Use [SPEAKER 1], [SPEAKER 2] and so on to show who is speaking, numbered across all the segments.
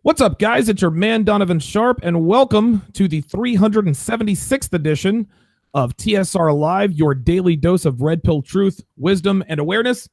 [SPEAKER 1] What's up, guys? It's your man, Donovan Sharpe, and welcome to the 376th edition of TSR Live, your daily dose of red pill truth, wisdom, and awareness.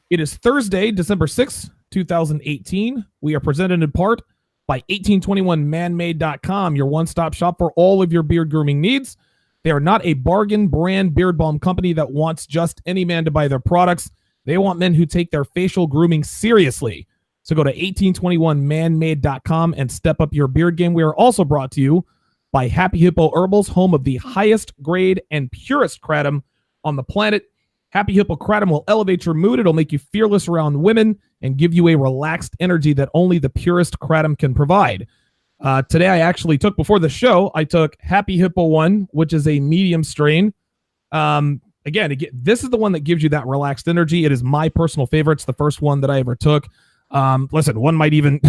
[SPEAKER 1] It is Thursday, December 6th, 2018. We are presented in part by 1821manmade.com, your one-stop shop for all of your beard grooming needs. They are not a bargain brand beard balm company that wants just any man to buy their products. They want men who take their facial grooming seriously. So go to 1821manmade.com and step up your beard game. We are also brought to you by Happy Hippo Herbals, home of the highest grade and purest kratom on the planet. Happy Hippo kratom will elevate your mood. It'll make you fearless around women and give you a relaxed energy that only the purest kratom can provide. Today I actually took, before the show, I took Happy Hippo 1, which is a medium strain. Again, this is the one that gives you that relaxed energy. It is my personal favorite. It's the first one that I ever took. Listen, one might even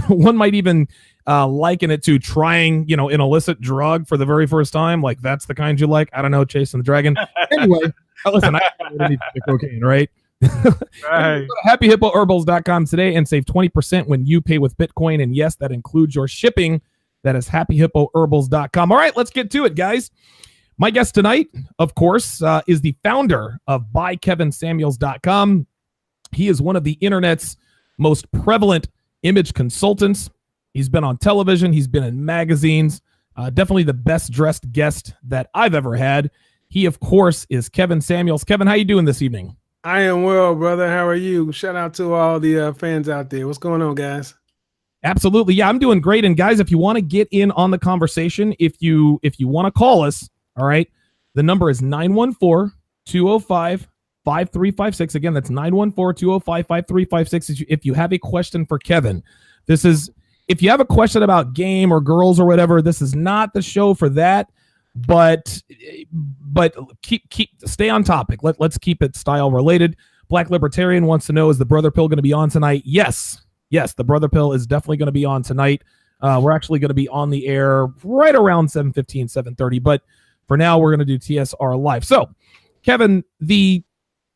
[SPEAKER 1] liken it to trying, an illicit drug for the very first time. Like, that's the kind you like. I don't know, chasing the dragon. Anyway, listen, I don't need cocaine, right? Right. Go to happyhippoherbals.com today and save 20% when you pay with Bitcoin. And yes, that includes your shipping. That is happyhippoherbals.com. All right, let's get to it, guys. My guest tonight, of course, is the founder of BuyKevinSamuels.com. He is one of the internet's most prevalent image consultants. He's been on television. He's been in magazines. Definitely the best dressed guest that I've ever had. He, of course, is Kevin Samuels. Kevin, how you doing this evening?
[SPEAKER 2] I am well, brother. How are you? Shout out to all the fans out there. What's going on, guys?
[SPEAKER 1] Absolutely. Yeah, I'm doing great. And guys, if you want to get in on the conversation, if you want to call us, all right, the number is 914-205-5356. Again, that's 914-205-5356. If you have a question for Kevin, if you have a question about game or girls or whatever, this is not the show for that. But stay on topic. Let's keep it style related. Black Libertarian wants to know, is the Brother Pill going to be on tonight? Yes, the Brother Pill is definitely going to be on tonight. We're actually going to be on the air right around 7:15, 7:30. But for now, we're going to do TSR Live. So, Kevin, the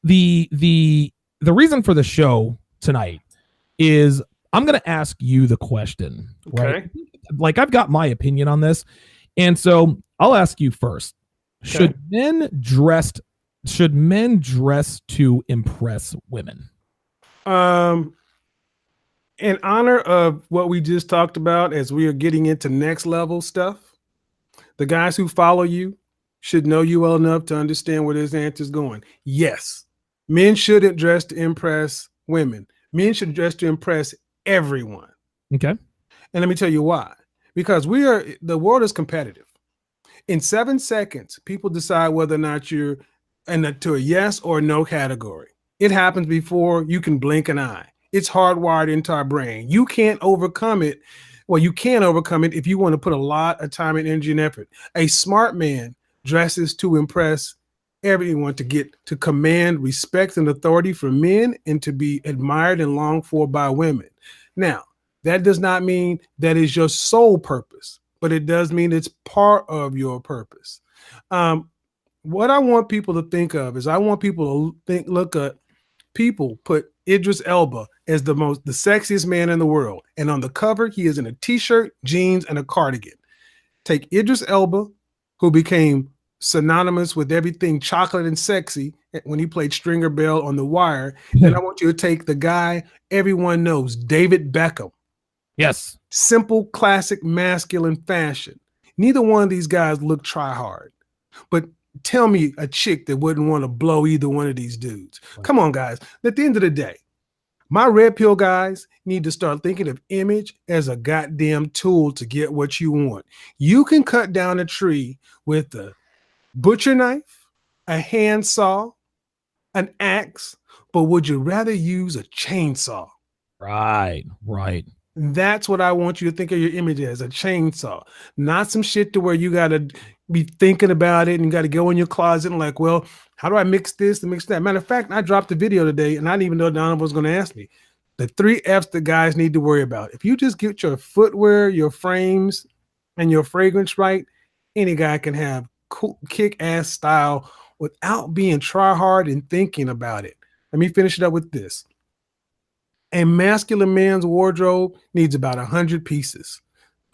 [SPEAKER 1] reason for the show tonight is I'm going to ask you the question. Right?
[SPEAKER 2] Okay.
[SPEAKER 1] Like, I've got my opinion on this, and so I'll ask you first. Okay. Should men dress to impress women?
[SPEAKER 2] In honor of what we just talked about, as we are getting into next level stuff, the guys who follow you should know you well enough to understand where this answer is going. Yes, men shouldn't dress to impress women. Men should dress to impress everyone.
[SPEAKER 1] Okay.
[SPEAKER 2] And let me tell you why. Because the world is competitive. In 7 seconds, people decide whether or not you're to a yes or no category. It happens before you can blink an eye. It's hardwired into our brain. You can't overcome it. Well, you can overcome it if you want to put a lot of time and energy and effort. A smart man dresses to impress everyone, to command respect and authority from men, and to be admired and longed for by women. Now, that does not mean that is your sole purpose, but it does mean it's part of your purpose. What I want people to think of is, I want people to look at people put Idris Elba as the sexiest man in the world. And on the cover, he is in a t-shirt, jeans, and a cardigan. Take Idris Elba, who became synonymous with everything chocolate and sexy when he played Stringer Bell on The Wire. And I want you to take the guy everyone knows, David Beckham.
[SPEAKER 1] Yes.
[SPEAKER 2] Simple, classic, masculine fashion. Neither one of these guys look try hard. But tell me a chick that wouldn't want to blow either one of these dudes. Come on, guys. At the end of the day, my red pill guys need to start thinking of image as a goddamn tool to get what you want. You can cut down a tree with a butcher knife, a handsaw, an axe, but would you rather use a chainsaw?
[SPEAKER 1] Right.
[SPEAKER 2] That's what I want you to think of your image as, a chainsaw, not some shit to where you got to be thinking about it and you got to go in your closet and like, well, how do I mix this and mix that? Matter of fact, I dropped a video today and I didn't even know Donovan was going to ask me. The 3 F's that guys need to worry about. If you just get your footwear, your frames, and your fragrance right, any guy can have cool, kick-ass style without being try hard and thinking about it. Let me finish it up with this. A masculine man's wardrobe needs about 100 pieces.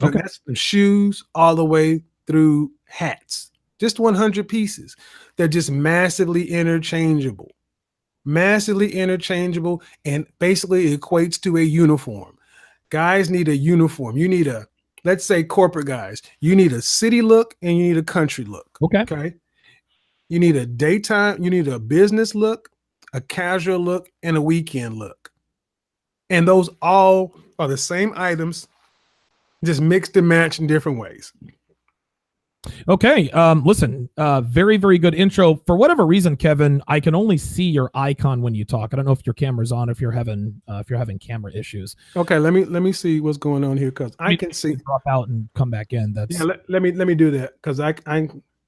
[SPEAKER 1] Okay.
[SPEAKER 2] That's from shoes all the way through hats. Just 100 pieces. They're just massively interchangeable. Massively interchangeable, and basically equates to a uniform. Guys need a uniform. You need a, let's say corporate guys, you need a city look and you need a country look.
[SPEAKER 1] Okay.
[SPEAKER 2] You need a daytime, you need a business look, a casual look, and a weekend look. And those all are the same items, just mixed and matched in different ways.
[SPEAKER 1] Okay. Listen, very, very good intro. For whatever reason, Kevin, I can only see your icon when you talk. I don't know if your camera's on, if you're having camera issues.
[SPEAKER 2] Okay, let me see what's going on here, because I can see.
[SPEAKER 1] Drop out and come back in. That's
[SPEAKER 2] let me do that, because I'm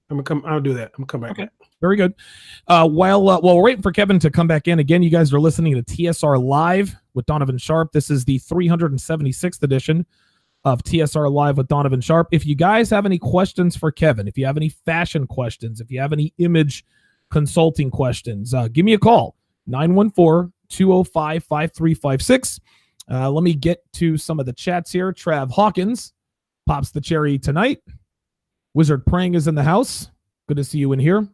[SPEAKER 2] gonna come. I'll do that. I'm gonna come back.
[SPEAKER 1] Okay. Very good. While we're waiting for Kevin to come back in, again, you guys are listening to TSR Live with Donovan Sharpe. This is the 376th edition of TSR Live with Donovan Sharpe. If you guys have any questions for Kevin, if you have any fashion questions, if you have any image consulting questions, give me a call, 914-205-5356. Let me get to some of the chats here. Trav Hawkins pops the cherry tonight. Wizard Prang is in the house. Good to see you in here.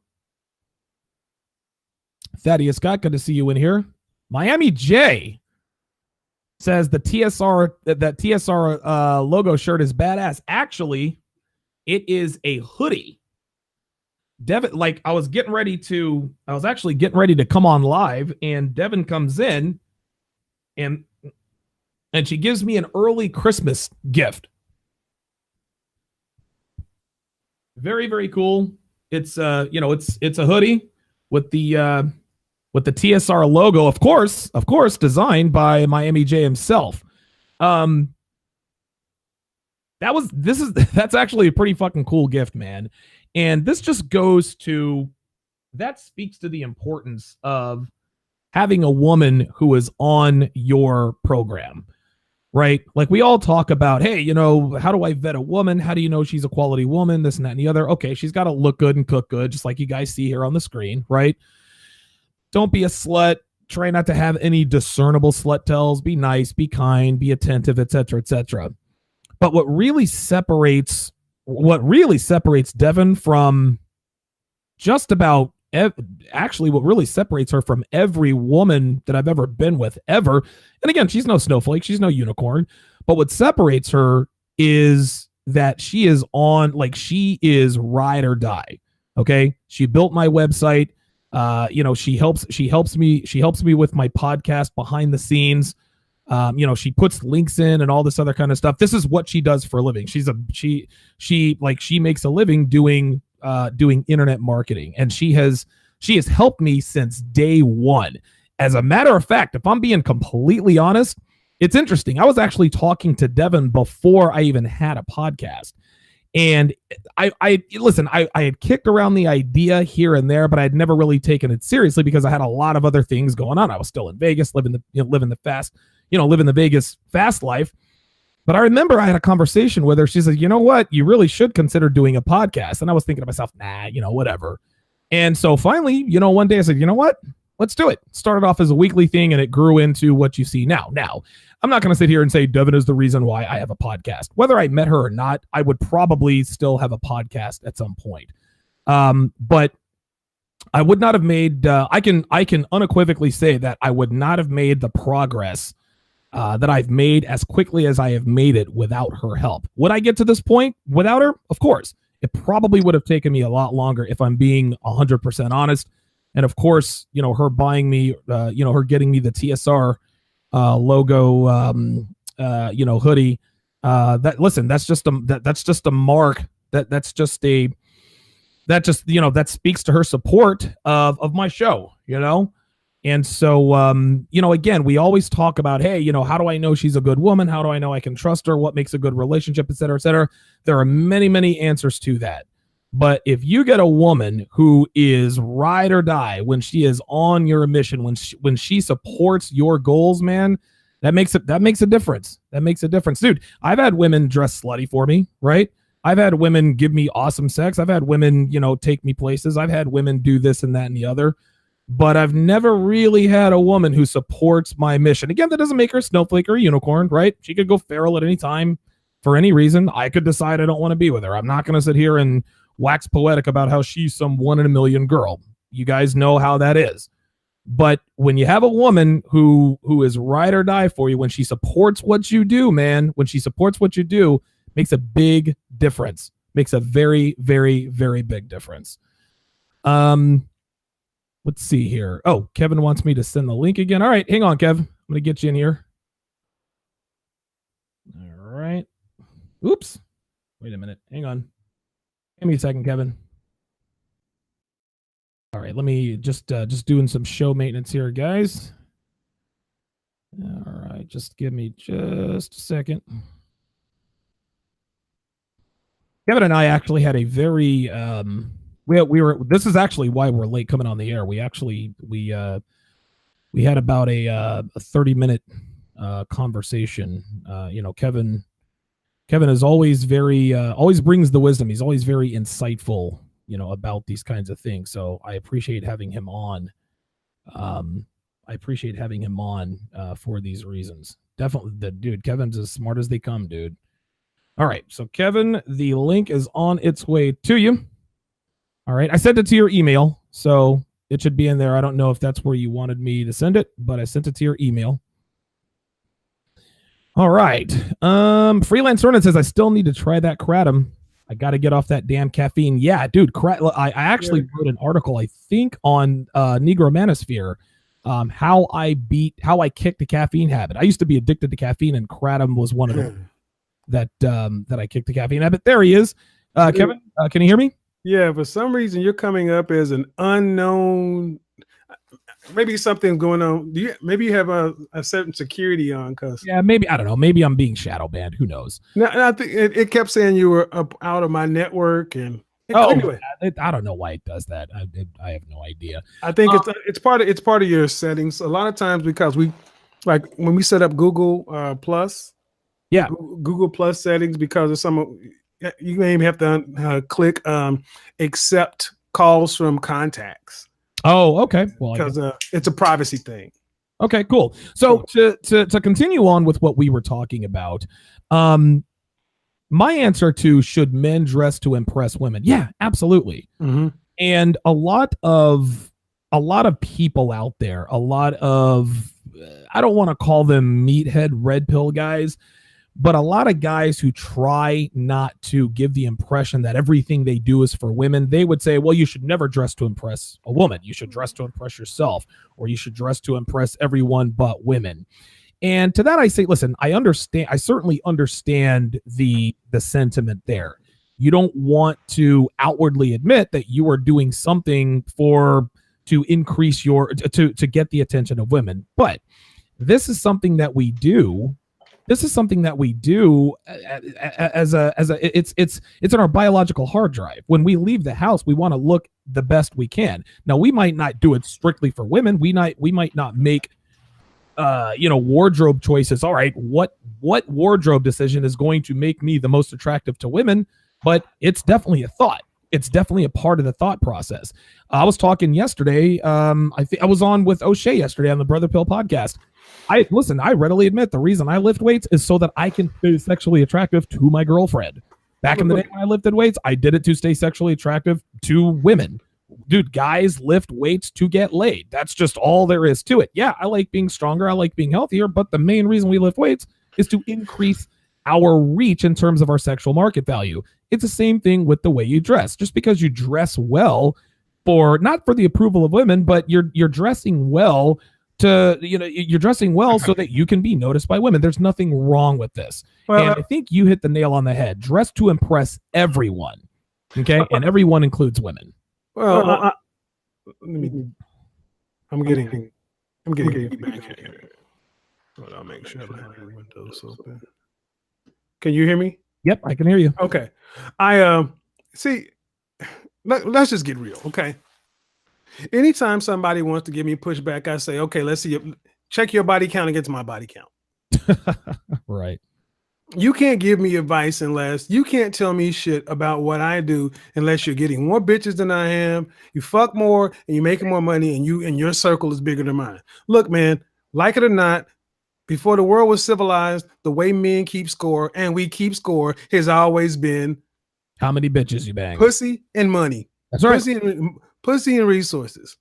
[SPEAKER 1] Thaddeus Scott, good to see you in here. Miami J says that TSR logo shirt is badass. Actually, it is a hoodie. Devin, like I was actually getting ready to come on live, and Devin comes in and she gives me an early Christmas gift. Very, very cool. It's it's a hoodie with the TSR logo, of course, designed by Miami J himself. That's actually a pretty fucking cool gift, man. And this just speaks to the importance of having a woman who is on your program, right? Like we all talk about, hey, how do I vet a woman? How do you know she's a quality woman? This and that and the other. Okay, she's got to look good and cook good, just like you guys see here on the screen, right? Don't be a slut. Try not to have any discernible slut tells. Be nice, be kind, be attentive, etc., etc. But what really separates Devin from just about what really separates her from every woman that I've ever been with ever. And again, she's no snowflake, she's no unicorn. But what separates her is that she is ride or die. Okay, she built my website. She helps me with my podcast behind the scenes. She puts links in and all this other kind of stuff. This is what she does for a living. She makes a living doing internet marketing, and she has helped me since day one. As a matter of fact, if I'm being completely honest, it's interesting. I was actually talking to Devin before I even had a podcast. And I had kicked around the idea here and there, but I'd never really taken it seriously because I had a lot of other things going on. I was still in Vegas, living the Vegas fast life. But I remember I had a conversation with her. She said, you know what? You really should consider doing a podcast. And I was thinking to myself, nah, whatever. And so finally, one day I said, you know what? Let's do it. Started off as a weekly thing, and it grew into what you see now. Now, I'm not going to sit here and say Devin is the reason why I have a podcast. Whether I met her or not, I would probably still have a podcast at some point. But I would not have made, I can unequivocally say that I would not have made the progress that I've made as quickly as I have made it without her help. Would I get to this point without her? Of course. It probably would have taken me a lot longer, if I'm being 100% honest. And of course, her buying me, her getting me the TSR logo, hoodie. That's just a mark. That speaks to her support of my show, And so, again, we always talk about, hey, how do I know she's a good woman? How do I know I can trust her? What makes a good relationship, et cetera, et cetera. There are many, many answers to that. But if you get a woman who is ride or die when she is on your mission, when she supports your goals, man, that makes a difference. That makes a difference. Dude, I've had women dress slutty for me, right? I've had women give me awesome sex. I've had women, take me places. I've had women do this and that and the other. but I've never really had a woman who supports my mission. Again, that doesn't make her a snowflake or a unicorn, right? She could go feral at any time for any reason. I could decide I don't want to be with her. I'm not going to sit here and wax poetic about how she's some 1 in a million girl. You guys know how that is. But when you have a woman who is ride or die for you, when she supports what you do, man, when she supports what you do, makes a big difference. Makes a very, very, very big difference. Let's see here. Oh, Kevin wants me to send the link again. All right, hang on, Kev. I'm going to get you in here. All right. Oops. Wait a minute. Hang on. Give me a second, Kevin. All right, let me just doing some show maintenance here, guys. All right, just give me just a second. Kevin and I actually had a very we were this is actually why we're late coming on the air. We had about a 30-minute conversation. Kevin is always always brings the wisdom. He's always very insightful, about these kinds of things. So I appreciate having him on. For these reasons. Definitely, dude, Kevin's as smart as they come, dude. All right, so Kevin, the link is on its way to you. All right, I sent it to your email, so it should be in there. I don't know if that's where you wanted me to send it, but I sent it to your email. All right. Freelance Sornin says, I still need to try that kratom. I got to get off that damn caffeine. Yeah, dude, I actually wrote an article, I think, on Negro Manosphere, how I kicked the caffeine habit. I used to be addicted to caffeine, and kratom was one of them that I kicked the caffeine habit. There he is. Kevin, can you hear me?
[SPEAKER 2] Yeah, for some reason you're coming up as an unknown. Maybe something's going on. Maybe you have a certain security on?
[SPEAKER 1] Yeah, maybe, I don't know. Maybe I'm being shadow banned. Who knows?
[SPEAKER 2] No, I think it kept saying you were out of my network, and
[SPEAKER 1] anyway, I don't know why it does that. I have no idea.
[SPEAKER 2] I think it's part of your settings. A lot of times, because we, like when we set up Google Plus, Google Plus settings, because of some, you may have to click accept calls from contacts.
[SPEAKER 1] Oh, okay. Well,
[SPEAKER 2] because it's a privacy thing.
[SPEAKER 1] Okay, cool. So to continue on with what we were talking about, my answer to should men dress to impress women? Yeah, absolutely.
[SPEAKER 2] Mm-hmm.
[SPEAKER 1] And a lot of people out there, a lot of, I don't want to call them meathead red pill guys, but a lot of guys who try not to give the impression that everything they do is for women. They would say, well, you should never dress to impress a woman. You should dress to impress yourself, or you should dress to impress everyone but women. And to that I say, listen, I certainly understand the sentiment there. You don't want to outwardly admit that you are doing something to increase to get the attention of women. But this is something that we do. It's in our biological hard drive. When we leave the house, we want to look the best we can. Now, we might not do it strictly for women. We might not make wardrobe choices. All right, what wardrobe decision is going to make me the most attractive to women? But it's definitely a thought. It's definitely a part of the thought process. I was talking yesterday. I think I was on with O'Shea yesterday on the Brother Pill podcast. I readily admit the reason I lift weights is so that I can stay sexually attractive to my girlfriend. Back in the day when I lifted weights, I did it to stay sexually attractive to women. Dude, guys lift weights to get laid. That's just all there is to it. Yeah, I like being stronger. I like being healthier. But the main reason we lift weights is to increase our reach in terms of our sexual market value. It's the same thing with the way you dress. Just because you dress well not for the approval of women, but you're dressing well you're dressing well so that you can be noticed by women. There's nothing wrong with this. And I think you hit the nail on the head. Dress to impress everyone. Okay. And everyone includes women.
[SPEAKER 2] Well, I'm getting feedback here. Hold on, make sure I have the windows open. Can you hear me?
[SPEAKER 1] Yep, I can hear you.
[SPEAKER 2] Okay. I see. Let's just get real, okay? Anytime somebody wants to give me pushback, I say, okay, let's see. Check your body count against my body count.
[SPEAKER 1] Right.
[SPEAKER 2] You can't give me advice unless you can't tell me shit about what I do unless you're getting more bitches than I am. You fuck more and you're making more money and your circle is bigger than mine. Look, man, like it or not, before the world was civilized, the way men keep score and we keep score has always been
[SPEAKER 1] how many bitches you bang,
[SPEAKER 2] pussy and money.
[SPEAKER 1] That's right.
[SPEAKER 2] Pussy and resources.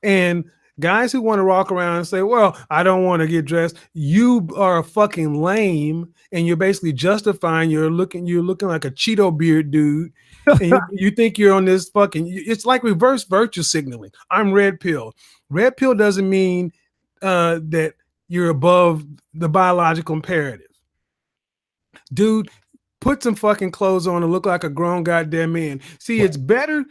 [SPEAKER 2] And guys who want to walk around and say, well, I don't want to get dressed. You are fucking lame. And you're basically justifying you're looking like a Cheeto beard dude. And you think you're on this fucking, it's like reverse virtue signaling. I'm red pill. Red pill doesn't mean that you're above the biological imperative. Dude, put some fucking clothes on and look like a grown goddamn man. See, it's better.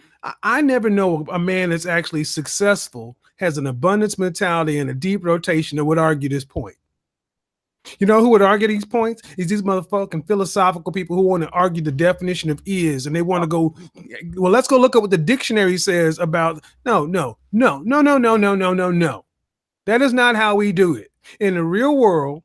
[SPEAKER 2] I never know a man that's actually successful, has an abundance mentality and a deep rotation that would argue this point. You know who would argue these points? Is these motherfucking philosophical people who want to argue the definition of is, and they want to go, well, let's go look up what the dictionary says about, no. That is not how we do it. In the real world,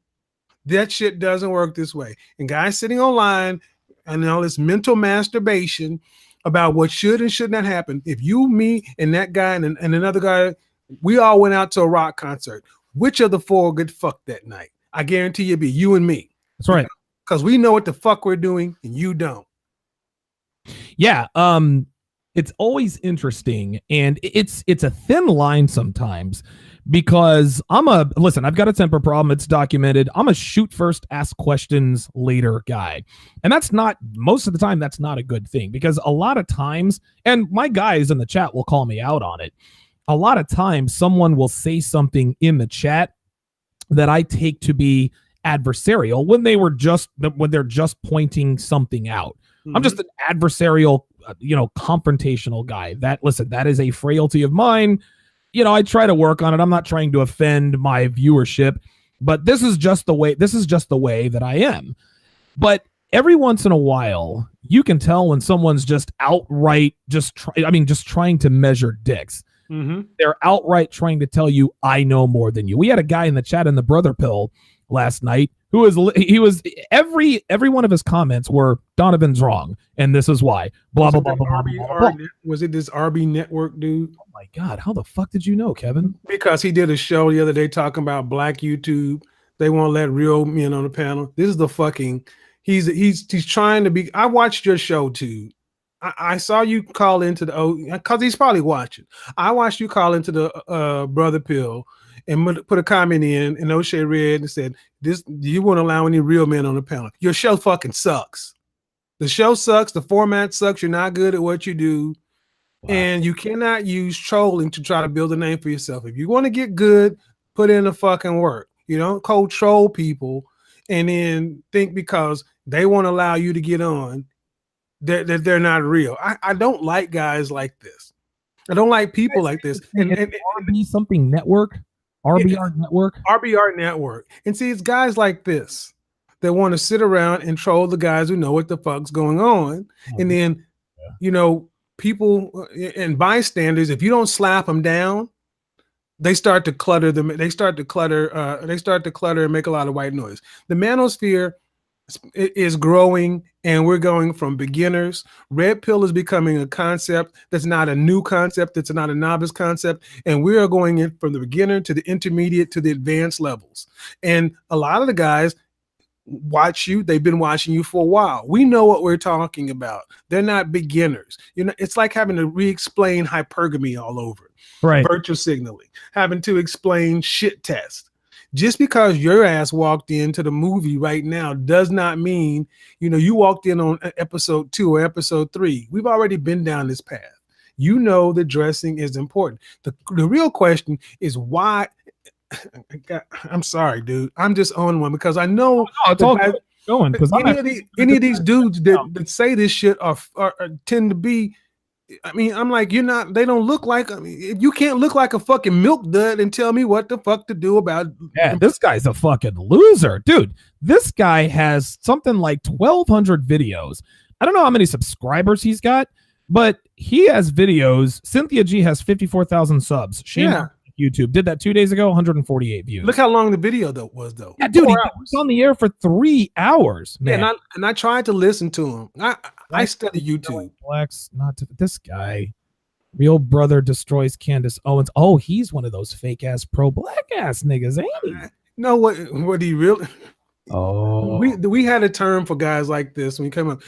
[SPEAKER 2] that shit doesn't work this way. And guys sitting online and all this mental masturbation about what should and should not happen. If you, me, and that guy and another guy, we all went out to a rock concert, which of the four get fucked that night? I guarantee you it'd be you and me.
[SPEAKER 1] That's right.
[SPEAKER 2] Because we know what the fuck we're doing and you don't.
[SPEAKER 1] Yeah. It's always interesting. And it's a thin line sometimes because listen, I've got a temper problem. It's documented. I'm a shoot first, ask questions later guy. And that's not, most of the time, that's not a good thing because a lot of times, and my guys in the chat will call me out on it. A lot of times someone will say something in the chat that I take to be adversarial when they're just pointing something out. Mm-hmm. I'm just an adversarial, confrontational guy. That is a frailty of mine. I try to work on it. I'm not trying to offend my viewership, but this is just the way that I am. But every once in a while, you can tell when someone's just outright trying to measure dicks. Mm-hmm. They're outright trying to tell you, I know more than you. We had a guy in the chat in the Brother Pill last night who was every one of his comments were Donovan's wrong, and this is why. Blah blah blah blah blah.
[SPEAKER 2] Was it this RB Network dude?
[SPEAKER 1] Oh my God, how the fuck did you know, Kevin?
[SPEAKER 2] Because he did a show the other day talking about Black YouTube. They won't let real men on the panel. This is the fucking. He's trying to be. I watched your show too. I saw you call into because he's probably watching. I watched you call into the Brother Pill and put a comment in, and O'Shea read and said, "This, do you want to allow any real men on the panel? Your show fucking sucks. The show sucks. The format sucks. You're not good at what you do, and you cannot use trolling to try to build a name for yourself. If you want to get good, put in the fucking work. You don't cold troll people and then think because they won't allow you to get on that they're not real. I don't like guys like this. I don't like people like this. And
[SPEAKER 1] RB something network, RBR network,
[SPEAKER 2] RBR network. And see, it's guys like this that want to sit around and troll the guys who know what the fuck's going on. Mm-hmm. And then, people and bystanders, if you don't slap them down, they start to clutter them. They start to clutter and make a lot of white noise. The manosphere is growing, and we're going from beginners. Red pill is becoming a concept that's not a new concept. That's not a novice concept. And we are going in from the beginner to the intermediate to the advanced levels. And a lot of the guys watch you. They've been watching you for a while. We know what we're talking about. They're not beginners. It's like having to re-explain hypergamy all over.
[SPEAKER 1] Right.
[SPEAKER 2] Virtual signaling, having to explain shit test. Just because your ass walked into the movie right now does not mean, you walked in on episode 2 or episode 3. We've already been down this path. The dressing is important. The real question is why. I'm sorry, dude. I'm just on one because I know
[SPEAKER 1] it's all going because
[SPEAKER 2] any of these dudes that say this shit are tend to be. I mean, I'm like, they don't look like, you can't look like a fucking milk dud and tell me what the fuck to do about.
[SPEAKER 1] Yeah, this guy's a fucking loser. Dude, this guy has something like 1,200 videos. I don't know how many subscribers he's got, but he has videos. Cynthia G has 54,000 subs. She has YouTube. Did that 2 days ago, 148 views.
[SPEAKER 2] Look how long the video was though.
[SPEAKER 1] Yeah, dude, he was on the air for 3 hours, man.
[SPEAKER 2] Yeah, and I tried to listen to him. I study YouTube.
[SPEAKER 1] Flex, not to this guy. Real brother destroys Candace Owens. Oh, he's one of those fake ass pro black ass niggas, ain't he?
[SPEAKER 2] No, what he really?
[SPEAKER 1] Oh,
[SPEAKER 2] we had a term for guys like this when we came up.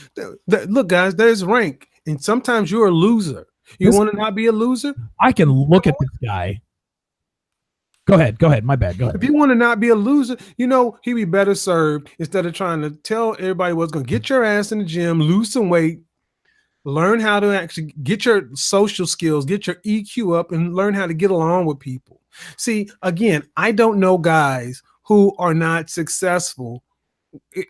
[SPEAKER 2] Look, guys, there's rank, and sometimes you're a loser. You want to not be a loser?
[SPEAKER 1] I can look at this guy. Go ahead. My bad. Go ahead.
[SPEAKER 2] If you want to not be a loser, he'd be better served instead of trying to tell everybody what's going to get your ass in the gym, lose some weight, learn how to actually get your social skills, get your EQ up, and learn how to get along with people. See, again, I don't know guys who are not successful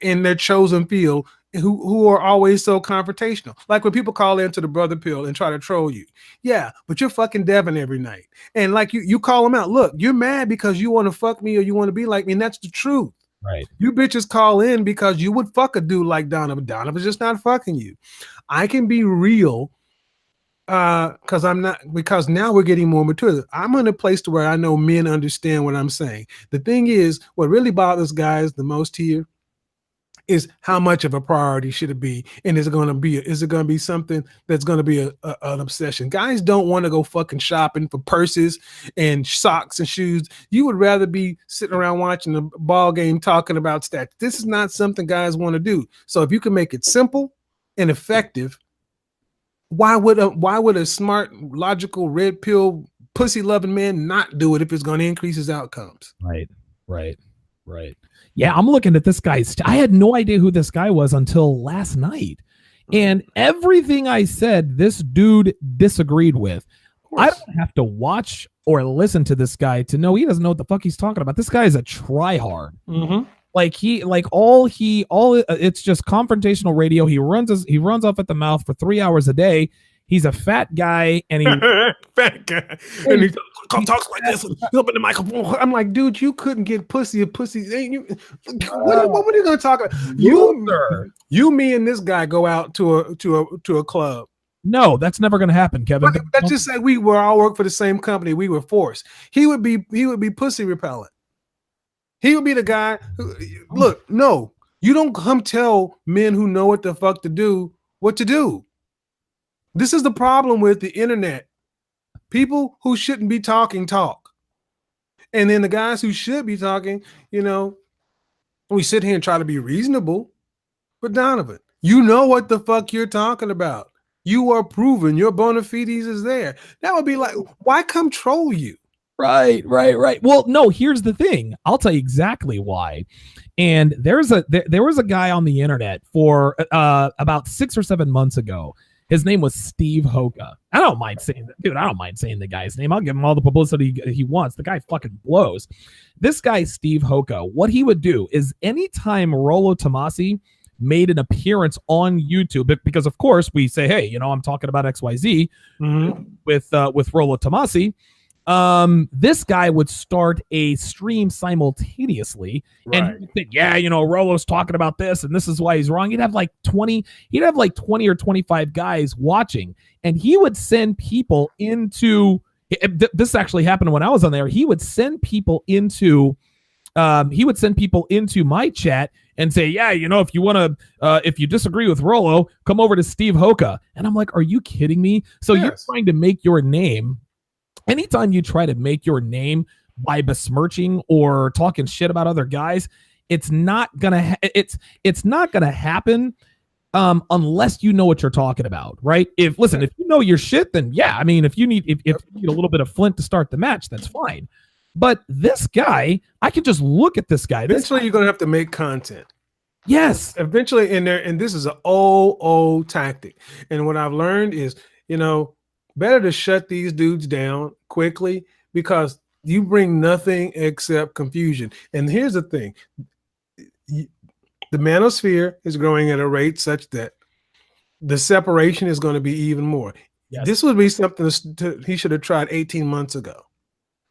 [SPEAKER 2] in their chosen field who are always so confrontational. Like when people call into the brother pill and try to troll you. Yeah, but you're fucking Devin every night. And like you call them out. Look, you're mad because you want to fuck me or you want to be like me. And that's the truth.
[SPEAKER 1] Right.
[SPEAKER 2] You bitches call in because you would fuck a dude like Donovan. Donovan's just not fucking you. I can be real because now we're getting more mature. I'm in a place to where I know men understand what I'm saying. The thing is, what really bothers guys the most here is how much of a priority should it be, and is it going to be something that's going to be an obsession? Guys don't want to go fucking shopping for purses and socks and shoes. You would rather be sitting around watching a ball game talking about stats. This is not something guys want to do. So if you can make it simple and effective, why would a smart, logical, red pill, pussy loving man not do it if it's going to increase his outcomes?
[SPEAKER 1] Right. Yeah, I'm looking at this guy. I had no idea who this guy was until last night. And everything I said, this dude disagreed with. I don't have to watch or listen to this guy to know he doesn't know what the fuck he's talking about. This guy is a tryhard.
[SPEAKER 2] Mm-hmm.
[SPEAKER 1] It's just confrontational radio. He runs off at the mouth for 3 hours a day. He's a fat guy, and
[SPEAKER 2] fat guy, and he talks like this, up in the microphone. I'm like, dude, you couldn't get pussy. Ain't you? What are you gonna talk about? You, me, and this guy go out to a club.
[SPEAKER 1] No, that's never gonna happen, Kevin.
[SPEAKER 2] But let's just say we all work for the same company. We were forced. He would be pussy repellent. He would be the guy who, look, no, you don't come tell men who know what the fuck to do what to do. This is the problem with the internet. People who shouldn't be talking talk. And then the guys who should be talking, we sit here and try to be reasonable. But Donovan, you know what the fuck you're talking about. You are proven. Your bona fides is there. That would be like, why come troll you?
[SPEAKER 1] Right. Well, no, here's the thing. I'll tell you exactly why. And there was a guy on the internet for about 6 or 7 months ago. His name was Steve Hoka. I don't mind saying that. Dude, I don't mind saying the guy's name. I'll give him all the publicity he wants. The guy fucking blows. This guy, Steve Hoka, what he would do is anytime Rollo Tomasi made an appearance on YouTube, because of course we say, hey, I'm talking about XYZ with Rollo Tomasi. This guy would start a stream simultaneously, and he would think, Rollo's talking about this, and this is why he's wrong. He'd have like 20 or 25 guys watching, and he would send people into. This actually happened when I was on there. He would send people into. My chat and say, if you want to, if you disagree with Rollo, come over to Steve Hoka. And I'm like, are you kidding me? So you're trying to make your name. Anytime you try to make your name by besmirching or talking shit about other guys, it's not gonna happen unless you know what you're talking about, right? If you know your shit, then if you need a little bit of Flint to start the match, that's fine. But this guy, I could just look at this guy.
[SPEAKER 2] Eventually, you're gonna have to make content.
[SPEAKER 1] Yes.
[SPEAKER 2] Eventually, and this is an old tactic. And what I've learned is, better to shut these dudes down quickly because you bring nothing except confusion. And here's the thing. The manosphere is growing at a rate such that the separation is going to be even more. Yes. This would be something he should have tried 18 months ago.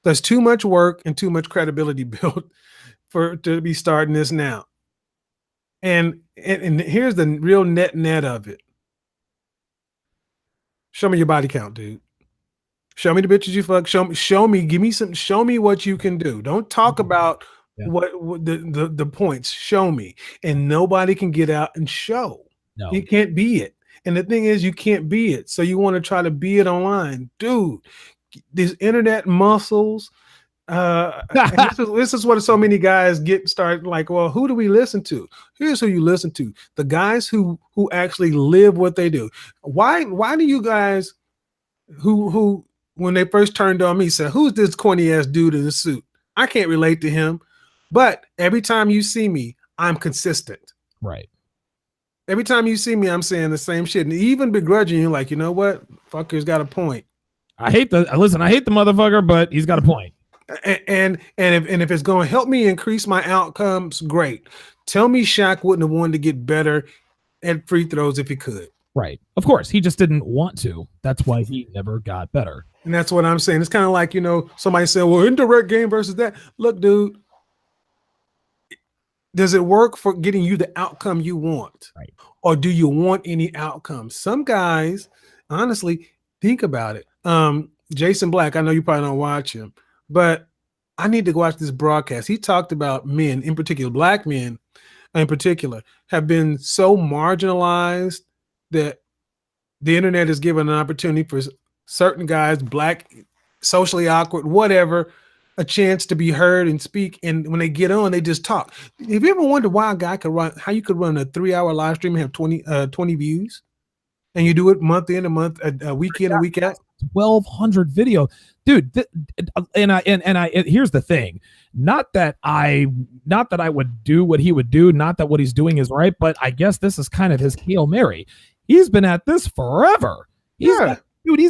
[SPEAKER 2] There's too much work and too much credibility built to be starting this now. And here's the real net of it. Show me your body count, dude. Show me the bitches you fuck. Show me, give me some, show me what you can do. Don't talk about what the points. Show me. And nobody can get out and show.
[SPEAKER 1] No.
[SPEAKER 2] You can't be it. And the thing is, you can't be it. So you want to try to be it online. Dude, these internet muscles. This is what so many guys get started like, well, who do we listen to? Here's who you listen to. The guys who actually live what they do. Why do you guys who when they first turned on me said, who's this corny ass dude in a suit? I can't relate to him. But every time you see me, I'm consistent.
[SPEAKER 1] Right.
[SPEAKER 2] Every time you see me, I'm saying the same shit. And even begrudging you, like, you know what? Fucker's got a point.
[SPEAKER 1] I hate the motherfucker, but he's got a point.
[SPEAKER 2] And if it's going to help me increase my outcomes, great. Tell me Shaq wouldn't have wanted to get better at free throws if he could.
[SPEAKER 1] Right. Of course, he just didn't want to. That's why he never got better.
[SPEAKER 2] And that's what I'm saying. It's kind of like, somebody said, well, indirect game versus that. Look, dude, does it work for getting you the outcome you want?
[SPEAKER 1] Right.
[SPEAKER 2] Or do you want any outcomes? Some guys, honestly, think about it. Jason Black, I know you probably don't watch him, but I need to watch this broadcast. He talked about men, in particular, black men in particular, have been so marginalized that the internet has given an opportunity for certain guys, black, socially awkward, whatever, a chance to be heard and speak. And when they get on, they just talk. Have you ever wondered why a guy how you could run a 3-hour live stream and have 20 views? And you do it month in, a month, a week in, a week out?
[SPEAKER 1] 1,200 video, dude. Here's the thing. Not that I would do what he would do. Not that what he's doing is right, but I guess this is kind of his Hail Mary. He's been at this forever. He's got over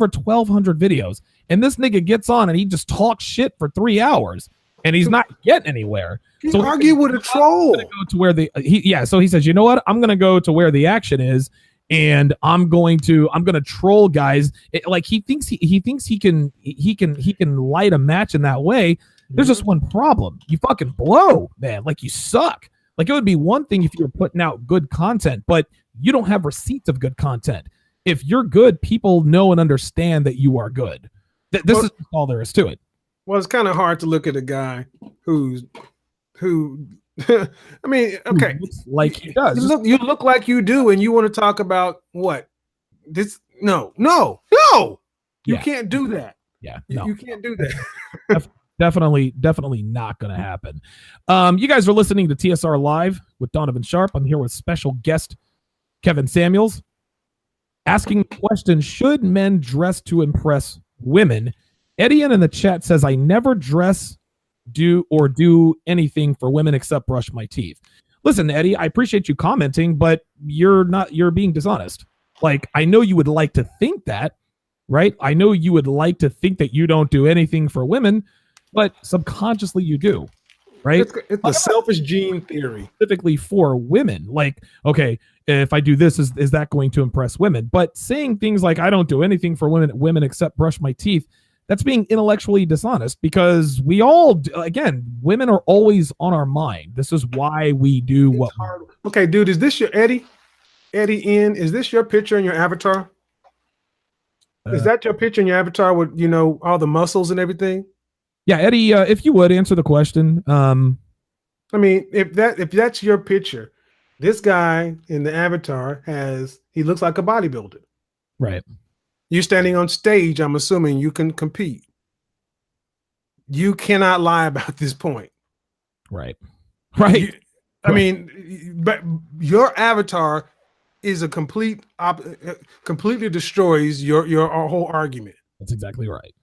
[SPEAKER 1] 1,200 videos, and this nigga gets on and he just talks shit for 3 hours, and he's not getting anywhere.
[SPEAKER 2] So argue with a troll.
[SPEAKER 1] Go to where so he says, you know what? I'm gonna go to where the action is, and I'm gonna troll guys. Like he thinks he can light a match in that way. There's just one problem. You fucking blow, man. Like you suck. Like it would be one thing if you were putting out good content, but you don't have receipts of good content. If you're good, people know and understand that you are good. This is all there is to it.
[SPEAKER 2] Well, it's kind of hard to look at a guy who I mean, okay,
[SPEAKER 1] like he does.
[SPEAKER 2] You look like you do, and you want to talk about what? This? No. You can't do that.
[SPEAKER 1] Yeah,
[SPEAKER 2] you can't do that.
[SPEAKER 1] Definitely not going to happen. You guys are listening to TSR Live with Donovan Sharpe. I'm here with special guest Kevin Samuels, asking the question: should men dress to impress women? Eddie in the chat says, I never do anything for women except brush my teeth. Listen, Eddie, I appreciate you commenting, but you're being dishonest. Like, I know you would like to think that, right? I know you would like to think that you don't do anything for women, but subconsciously you do, right?
[SPEAKER 2] It's the selfish gene theory.
[SPEAKER 1] Specifically for women. Like, okay, if I do this, is that going to impress women? But saying things like, I don't do anything for women except brush my teeth, that's being intellectually dishonest, because we all, again, women are always on our mind. This is why we do what.
[SPEAKER 2] Okay, dude, is this your Eddie? Is this your picture in your avatar? Is that your picture in your avatar with, all the muscles and everything?
[SPEAKER 1] Yeah, Eddie, if you would answer the question.
[SPEAKER 2] I mean, if that's your picture, this guy in the avatar he looks like a bodybuilder.
[SPEAKER 1] Right.
[SPEAKER 2] You're standing on stage, I'm assuming you can compete. You cannot lie about this point.
[SPEAKER 1] Right.
[SPEAKER 2] I mean, but your avatar is completely destroys your whole argument.
[SPEAKER 1] That's exactly right.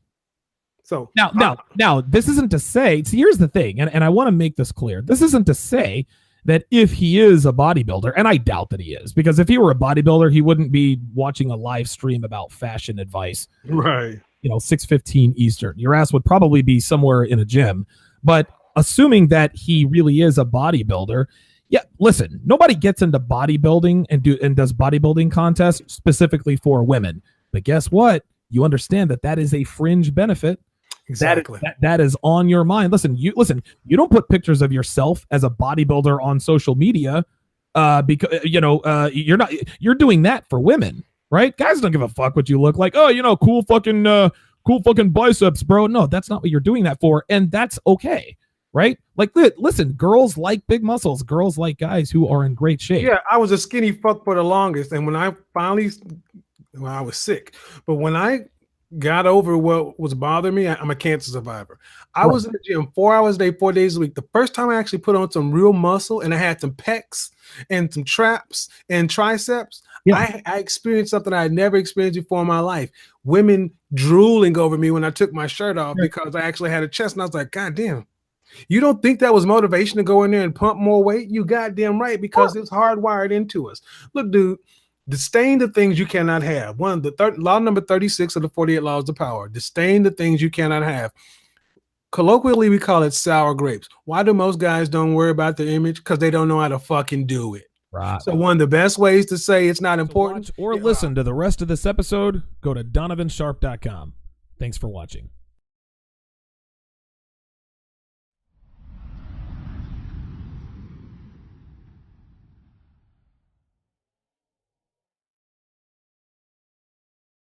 [SPEAKER 2] So
[SPEAKER 1] now, this isn't to say, see, here's the thing, and I want to make this clear. This isn't to say that if he is a bodybuilder, and I doubt that he is, because if he were a bodybuilder, he wouldn't be watching a live stream about fashion advice.
[SPEAKER 2] Right.
[SPEAKER 1] 6:15 Eastern. Your ass would probably be somewhere in a gym. But assuming that he really is a bodybuilder, yeah, listen, nobody gets into bodybuilding and does bodybuilding contests specifically for women. But guess what? You understand that is a fringe benefit.
[SPEAKER 2] Exactly.
[SPEAKER 1] That is on your mind. Listen, you don't put pictures of yourself as a bodybuilder on social media because you're doing that for women. right? Guys don't give a fuck what you look like. Oh, cool fucking biceps, bro. No, that's not what you're doing that for, and that's okay, right? Like, listen, girls like big muscles. Girls like guys who are in great shape.
[SPEAKER 2] Yeah, I was a skinny fuck for the longest, and when I finally, well, I was sick, but when I got over what was bothering me, I'm a cancer survivor. I was in the gym 4 hours a day, 4 days a week. The first time I actually put on some real muscle and I had some pecs and some traps and triceps, I experienced something I had never experienced before in my life. Women drooling over me when I took my shirt off because I actually had a chest, and I was like, God damn. You don't think that was motivation to go in there and pump more weight? You goddamn right, because it's hardwired into us. Look, dude, disdain the things you cannot have. One of the law number 36 of the 48 laws of power. Disdain the things you cannot have. Colloquially, we call it sour grapes. Why do most guys don't worry about their image? Because they don't know how to fucking do it.
[SPEAKER 1] Right.
[SPEAKER 2] So one of the best ways to say it's not important
[SPEAKER 1] or listen to the rest of this episode, go to donovansharpe.com. Thanks for watching.